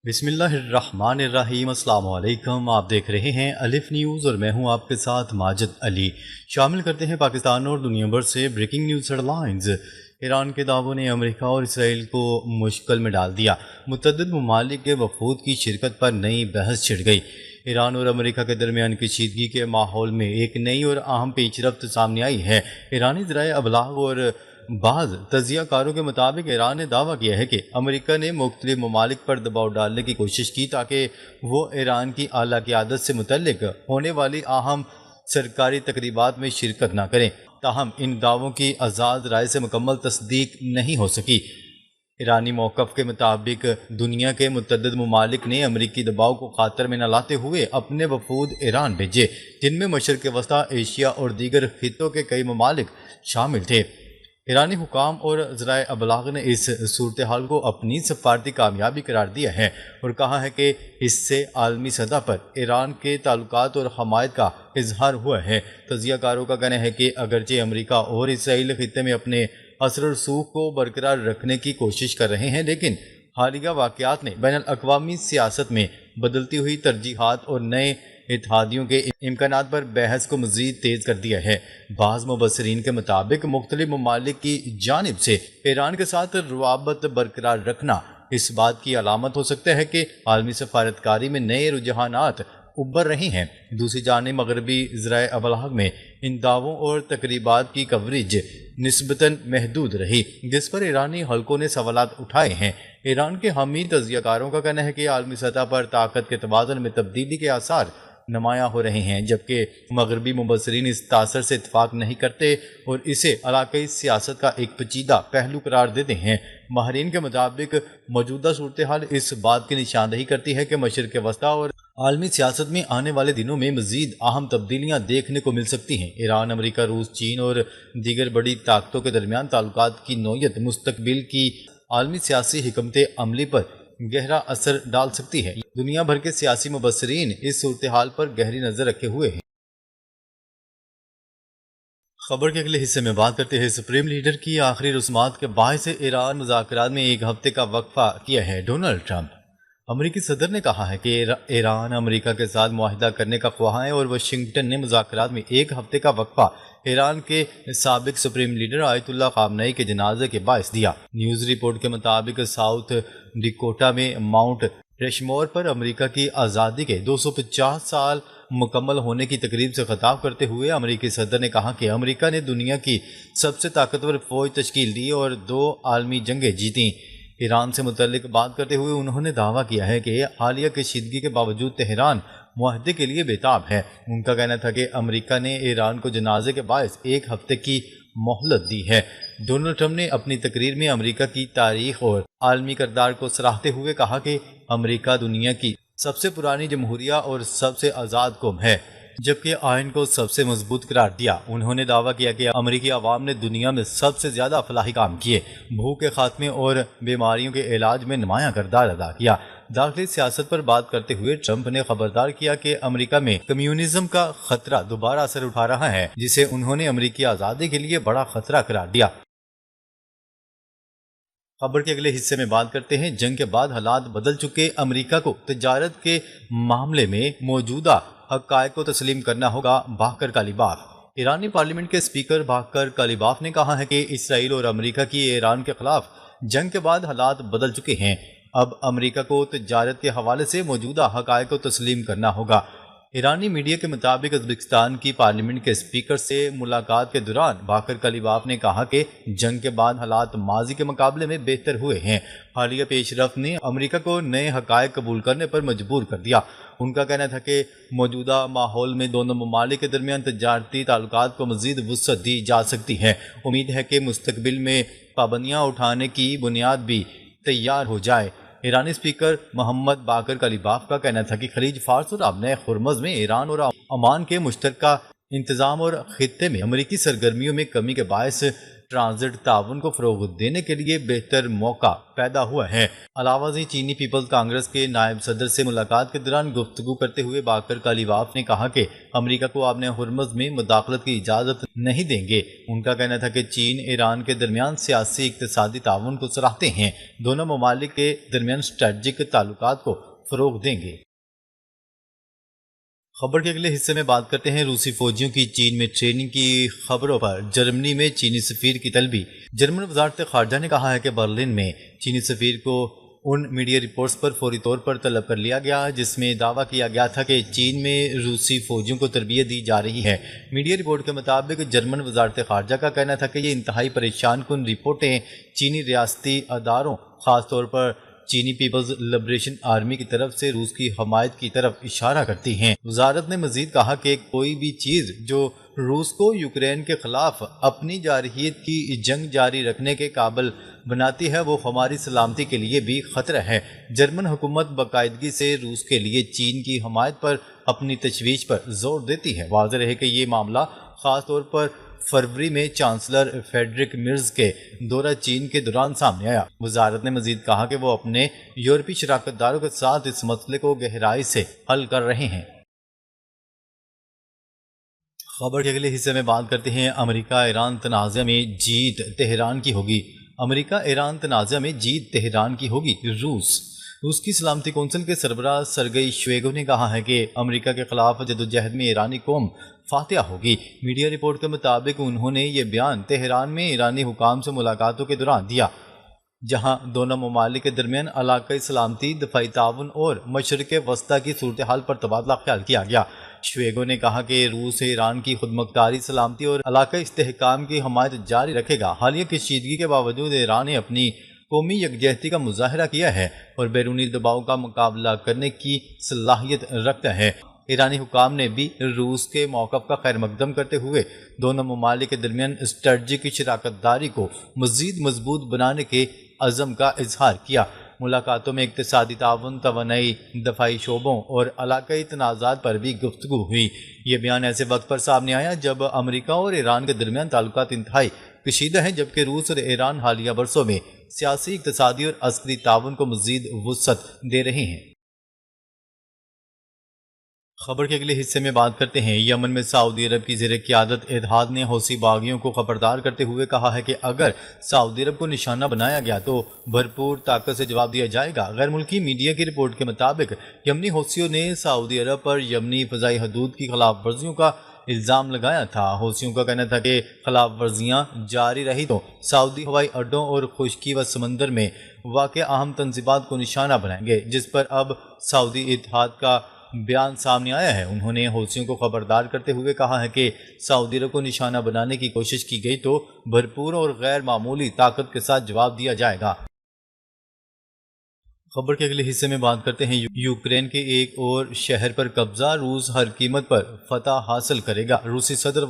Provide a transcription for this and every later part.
بسم اللہ الرحمن الرحیم۔ السلام علیکم، آپ دیکھ رہے ہیں الف نیوز اور میں ہوں آپ کے ساتھ ماجد علی۔ شامل کرتے ہیں پاکستان اور دنیا بھر سے breaking news headlines. Iran کے دعووں نے امریکہ اور اسرائیل کو مشکل میں ڈال دیا، متعدد ممالک کے وفود کی شرکت پر نئی بحث چھڑ گئی۔ ایران اور امریکہ کے درمیان کشیدگی کے ماحول میں ایک نئی اور اہم پیش رفت سامنے آئی ہے۔ ایرانی ذرائع ابلاغ اور بعض تجزیہ کاروں کے مطابق ایران نے دعویٰ کیا ہے کہ امریکہ نے مختلف ممالک پر دباؤ ڈالنے کی کوشش کی تاکہ وہ ایران کی اعلیٰ قیادت سے متعلق ہونے والی اہم سرکاری تقریبات میں شرکت نہ کریں، تاہم ان دعووں کی آزاد رائے سے مکمل تصدیق نہیں ہو سکی۔ ایرانی موقف کے مطابق دنیا کے متعدد ممالک نے امریکی دباؤ کو خاطر میں نہ لاتے ہوئے اپنے وفود ایران بھیجے، جن میں مشرق وسطیٰ، ایشیا اور دیگر خطوں کے کئی ممالک شامل تھے۔ ایرانی حکام اور ذرائع ابلاغ نے اس صورتحال کو اپنی سفارتی کامیابی قرار دیا ہے اور کہا ہے کہ اس سے عالمی سطح پر ایران کے تعلقات اور حمایت کا اظہار ہوا ہے۔ تجزیہ کاروں کا کہنا ہے کہ اگرچہ امریکہ اور اسرائیل خطے میں اپنے اثر و رسوخ کو برقرار رکھنے کی کوشش کر رہے ہیں، لیکن حالیہ واقعات نے بین الاقوامی سیاست میں بدلتی ہوئی ترجیحات اور نئے اتحادیوں کے امکانات پر بحث کو مزید تیز کر دیا ہے۔ بعض مبصرین کے مطابق مختلف ممالک کی جانب سے ایران کے ساتھ روابط برقرار رکھنا اس بات کی علامت ہو سکتا ہے کہ عالمی سفارتکاری میں نئے رجحانات ابھر رہے ہیں۔ دوسری جانب مغربی ذرائع ابلاغ میں ان دعووں اور تقریبات کی کوریج نسبتاً محدود رہی، جس پر ایرانی حلقوں نے سوالات اٹھائے ہیں۔ ایران کے حامی تجزیہ کاروں کا کہنا ہے کہ عالمی سطح پر طاقت کے توازن میں تبدیلی کے آثار نمایاں ہو رہے ہیں، جبکہ مغربی مبصرین اس تاثر سے اتفاق نہیں کرتے اور اسے علاقائی سیاست کا ایک پیچیدہ پہلو قرار دیتے ہیں۔ ماہرین کے مطابق موجودہ صورتحال اس بات کی نشاندہی کرتی ہے کہ مشرق وسطیٰ اور عالمی سیاست میں آنے والے دنوں میں مزید اہم تبدیلیاں دیکھنے کو مل سکتی ہیں۔ ایران، امریکہ، روس، چین اور دیگر بڑی طاقتوں کے درمیان تعلقات کی نوعیت مستقبل کی عالمی سیاسی حکمت عملی پر گہرا اثر ڈال سکتی ہے۔ دنیا بھر کے سیاسی مبصرین اس صورتحال پر گہری نظر رکھے ہوئے ہیں۔ خبر کے اگلے حصے میں بات کرتے ہیں سپریم لیڈر کی آخری رسومات کے باعث ایران مذاکرات میں ایک ہفتے کا وقفہ کیا ہے۔ ڈونلڈ ٹرمپ امریکی صدر نے کہا ہے کہ ایران امریکہ کے ساتھ معاہدہ کرنے کا خواہاں ہے اور واشنگٹن نے مذاکرات میں ایک ہفتے کا وقفہ ایران کے سابق سپریم لیڈر آیت اللہ خامنئی کے جنازے کے باعث دیا۔ نیوز رپورٹ کے مطابق ساؤتھ ڈیکوٹا میں ماؤنٹ رشمور پر امریکہ کی آزادی کے 250 سال مکمل ہونے کی تقریب سے خطاب کرتے ہوئے امریکی صدر نے کہا کہ امریکہ نے دنیا کی سب سے طاقتور فوج تشکیل دی اور 2 عالمی جنگیں جیتیں۔ ایران سے متعلق بات کرتے ہوئے انہوں نے دعویٰ کیا ہے کہ حالیہ کشیدگی کے باوجود تہران معاہدے کے لیے بےتاب ہے۔ ان کا کہنا تھا کہ امریکہ نے ایران کو جنازے کے باعث ایک ہفتے کی مہلت دی ہے۔ ڈونلڈ ٹرمپ نے اپنی تقریر میں امریکہ کی تاریخ اور عالمی کردار کو سراہتے ہوئے کہا کہ امریکہ دنیا کی سب سے پرانی جمہوریہ اور سب سے آزاد قوم ہے، جبکہ آئین کو سب سے مضبوط قرار دیا۔ انہوں نے دعویٰ کیا کہ امریکی عوام نے دنیا میں سب سے زیادہ فلاحی کام کیے، بھوک کے خاتمے اور بیماریوں کے علاج میں نمایاں کردار ادا کیا۔ داخلی سیاست پر بات کرتے ہوئے ٹرمپ نے خبردار کیا کہ امریکہ میں کمیونزم کا خطرہ دوبارہ اثر اٹھا رہا ہے، جسے انہوں نے امریکی آزادی کے لیے بڑا خطرہ قرار دیا۔ خبر کے اگلے حصے میں بات کرتے ہیں جنگ کے بعد حالات بدل چکے، امریکہ کو تجارت کے معاملے میں موجودہ حقائق کو تسلیم کرنا ہوگا، باقر کالیباف۔ ایرانی پارلیمنٹ کے اسپیکر باقر کالیباف نے کہا ہے کہ اسرائیل اور امریکہ کی ایران کے خلاف جنگ کے بعد حالات بدل چکے ہیں، اب امریکہ کو تجارت کے حوالے سے موجودہ حقائق کو تسلیم کرنا ہوگا۔ ایرانی میڈیا کے مطابق ازبکستان کی پارلیمنٹ کے اسپیکر سے ملاقات کے دوران باقر کالیباف نے کہا کہ جنگ کے بعد حالات ماضی کے مقابلے میں بہتر ہوئے ہیں۔ حالیہ پیش رفت نے امریکہ کو نئے حقائق قبول کرنے پر مجبور کر دیا۔ ان کا کہنا تھا کہ موجودہ ماحول میں دونوں ممالک کے درمیان تجارتی تعلقات کو مزید وسعت دی جا سکتی ہے۔ امید ہے کہ مستقبل میں پابندیاں اٹھانے کی بنیاد بھی تیار ہو جائے۔ ایرانی اسپیکر محمد باقر کالیباف کا کہنا تھا کہ خلیج فارس اور آبنائے ہرمز میں ایران اور عمان کے مشترکہ انتظام اور خطے میں امریکی سرگرمیوں میں کمی کے باعث ٹرانزٹ تعاون کو فروغ دینے کے لیے بہتر موقع پیدا ہوا ہے۔ علاوہ ازیں چینی پیپلز کانگریس کے نائب صدر سے ملاقات کے دوران گفتگو کرتے ہوئے باقر کالیباف نے کہا کہ امریکہ کو آبِ ہرمز میں مداخلت کی اجازت نہیں دیں گے۔ ان کا کہنا تھا کہ چین ایران کے درمیان سیاسی اقتصادی تعاون کو سراہتے ہیں، دونوں ممالک کے درمیان اسٹریٹجک تعلقات کو فروغ دیں گے۔ خبر کے اگلے حصے میں بات کرتے ہیں روسی فوجیوں کی چین میں ٹریننگ کی خبروں پر۔ جرمنی میں چینی سفیر کی طلبی۔ جرمن وزارت خارجہ نے کہا ہے کہ برلن میں چینی سفیر کو ان میڈیا رپورٹس پر فوری طور پر طلب کر لیا گیا جس میں دعویٰ کیا گیا تھا کہ چین میں روسی فوجیوں کو تربیت دی جا رہی ہے۔ میڈیا رپورٹ کے مطابق جرمن وزارت خارجہ کا کہنا تھا کہ یہ انتہائی پریشان کن رپورٹیں چینی ریاستی اداروں، خاص طور پر چینی پیپلز لبریشن آرمی کی طرف سے روس کی حمایت کی طرف اشارہ کرتی ہیں۔ وزارت نے مزید کہا کہ کوئی بھی چیز جو روس کو یوکرین کے خلاف اپنی جارحیت کی جنگ جاری رکھنے کے قابل بناتی ہے وہ ہماری سلامتی کے لیے بھی خطرہ ہے۔ جرمن حکومت باقاعدگی سے روس کے لیے چین کی حمایت پر اپنی تشویش پر زور دیتی ہے۔ واضح ہے کہ یہ معاملہ خاص طور پر فروری میں چانسلر فریڈرک مرز کے دورہ چین کے دوران سامنے آیا۔ وزارت نے مزید کہا کہ وہ اپنے یورپی شراکت داروں کے ساتھ اس مسئلے کو گہرائی سے حل کر رہے ہیں۔ خبر کے اگلے حصے میں بات کرتے ہیں امریکہ ایران تنازع میں جیت تہران کی ہوگی۔ امریکہ ایران تنازع میں جیت تہران کی ہوگی۔ روس کی سلامتی کونسل کے سربراہ سرگئی شویگو نے کہا ہے کہ امریکہ کے خلاف جدوجہد میں ایرانی قوم فاتحہ ہوگی۔ میڈیا رپورٹ کے مطابق انہوں نے یہ بیان تہران میں ایرانی حکام سے ملاقاتوں کے دوران دیا، جہاں دونوں ممالک کے درمیان علاقائی سلامتی، دفاعی تعاون اور مشرق وسطیٰ کی صورتحال پر تبادلہ خیال کیا گیا۔ شویگو نے کہا کہ روس ایران کی خود مختاری، سلامتی اور علاقائی استحکام کی حمایت جاری رکھے گا۔ حالیہ کشیدگی کے باوجود ایران نے اپنی قومی یکجہتی کا مظاہرہ کیا ہے اور بیرونی دباؤ کا مقابلہ کرنے کی صلاحیت رکھتا ہے۔ ایرانی حکام نے بھی روس کے موقف کا خیر مقدم کرتے ہوئے دونوں ممالک کے درمیان اسٹریٹجک شراکت داری کو مزید مضبوط بنانے کے عزم کا اظہار کیا۔ ملاقاتوں میں اقتصادی تعاون، توانائی، دفاعی شعبوں اور علاقائی تنازعات پر بھی گفتگو ہوئی۔ یہ بیان ایسے وقت پر سامنے آیا جب امریکہ اور ایران کے درمیان تعلقات انتہائی کشیدہ ہیں، جبکہ روس اور ایران حالیہ برسوں میں سیاسی، اقتصادی اور عسکری تعاون کو مزید وسعت دے رہے ہیں۔ خبر کے اگلے حصے میں بات کرتے ہیں یمن میں سعودی عرب کی زیر قیادت اتحاد نے حوثی باغیوں کو خبردار کرتے ہوئے کہا ہے کہ اگر سعودی عرب کو نشانہ بنایا گیا تو بھرپور طاقت سے جواب دیا جائے گا۔ غیر ملکی میڈیا کی رپورٹ کے مطابق یمنی حوثیوں نے سعودی عرب پر یمنی فضائی حدود کی خلاف ورزیوں کا الزام لگایا تھا۔ حوثیوں کا کہنا تھا کہ خلاف ورزیاں جاری رہی تو سعودی ہوائی اڈوں اور خشکی و سمندر میں واقع اہم تنصیبات کو نشانہ بنائیں گے، جس پر اب سعودی اتحاد کا بیان سامنے آیا ہے۔ انہوں نے حوثیوں کو خبردار کرتے ہوئے کہا ہے کہ سعودی عرب کو نشانہ بنانے کی کوشش کی گئی تو بھرپور اور غیر معمولی طاقت کے ساتھ جواب دیا جائے گا۔ خبر کے اگلے حصے میں بات کرتے ہیں یوکرین کے ایک اور شہر پر قبضہ، روس ہر قیمت پر فتح حاصل کرے گا۔ روسی صدر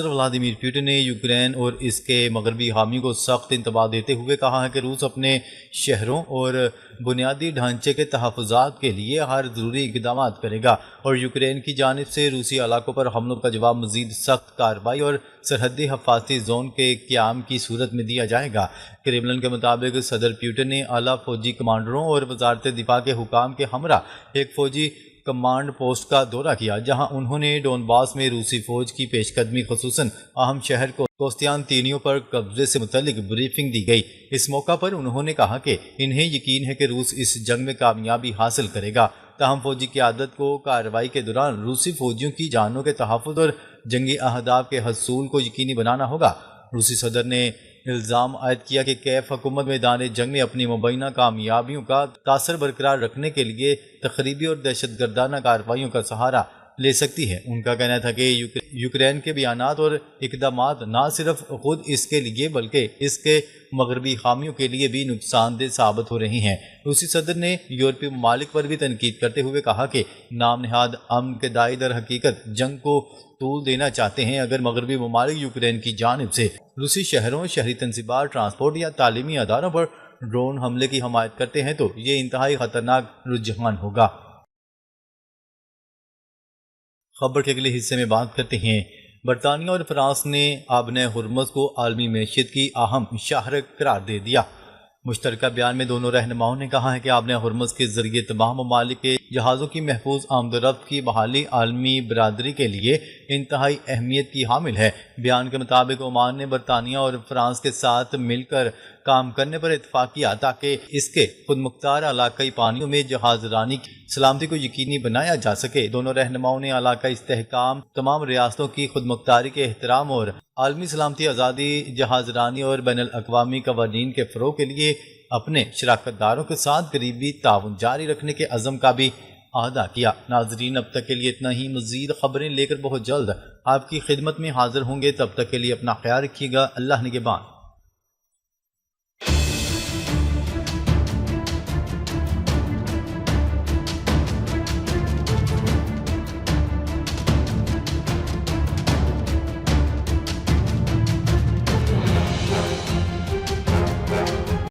ولادیمیر پوٹن نے یوکرین اور اس کے مغربی حامیوں کو سخت انتباہ دیتے ہوئے کہا ہے کہ روس اپنے شہروں اور بنیادی ڈھانچے کے تحفظات کے لیے ہر ضروری اقدامات کرے گا اور یوکرین کی جانب سے روسی علاقوں پر حملوں کا جواب مزید سخت کارروائی اور سرحدی حفاظتی زون کے قیام کی صورت میں دیا جائے گا۔ کریملن کے مطابق صدر پوٹن نے اعلیٰ فوجی کمانڈروں اور وزارت دفاع کے حکام کے ہمراہ ایک فوجی کمانڈ پوسٹ کا دورہ کیا، جہاں انہوں نے ڈونباس میں روسی فوج کی پیش قدمی، خصوصاً اہم شہر کوستیانتینیو پر قبضے سے متعلق بریفنگ دی گئی۔ اس موقع پر انہوں نے کہا کہ انہیں یقین ہے کہ روس اس جنگ میں کامیابی حاصل کرے گا، تاہم فوجی قیادت کو کارروائی کے دوران روسی فوجیوں کی جانوں کے تحفظ اور جنگی اہداف کے حصول کو یقینی بنانا ہوگا۔ روسی صدر نے الزام عائد کیا کہ کیف حکومت میدان جنگ میں اپنی مبینہ کامیابیوں کا تاثر برقرار رکھنے کے لیے تخریبی اور دہشت گردانہ کارروائیوں کا سہارا لے سکتی ہے۔ ان کا کہنا تھا کہ یوکرین کے بیانات اور اقدامات نہ صرف خود اس کے لیے بلکہ اس کے مغربی حامیوں کے لیے بھی نقصان دہ ثابت ہو رہی ہیں۔ روسی صدر نے یورپی ممالک پر بھی تنقید کرتے ہوئے کہا کہ نام نہاد امن کے داعی در حقیقت جنگ کو طول دینا چاہتے ہیں۔ اگر مغربی ممالک یوکرین کی جانب سے روسی شہروں، شہری تنصیبات، ٹرانسپورٹ یا تعلیمی اداروں پر ڈرون حملے کی حمایت کرتے ہیں تو یہ انتہائی خطرناک رجحان ہوگا۔ خبر کے اگلے حصے میں بات کرتے ہیں برطانیہ اور فرانس نے آبن ہرمز کو عالمی معیشت کی اہم شاہراہ قرار دے دیا۔ مشترکہ بیان میں دونوں رہنماؤں نے کہا ہے کہ آبن ہرمز کے ذریعے تمام ممالک کے جہازوں کی محفوظ آمد و رفت کی بحالی عالمی برادری کے لیے انتہائی اہمیت کی حامل ہے۔ بیان کے مطابق عمان نے برطانیہ اور فرانس کے ساتھ مل کر کام کرنے پر اتفاق کیا تاکہ اس کے خود مختار علاقائی پانیوں میں جہاز رانی کی سلامتی کو یقینی بنایا جا سکے۔ دونوں رہنماؤں نے علاقائی استحکام، تمام ریاستوں کی خود مختاری کے احترام اور عالمی سلامتی، آزادی، جہاز رانی اور بین الاقوامی قوانین کے فروغ کے لیے اپنے شراکت داروں کے ساتھ قریبی تعاون جاری رکھنے کے عزم کا بھی اعادہ کیا۔ ناظرین، اب تک کے لیے اتنا ہی۔ مزید خبریں لے کر بہت جلد آپ کی خدمت میں حاضر ہوں گے، تب تک کے لیے اپنا خیال رکھیے گا۔ اللہ نگہبان۔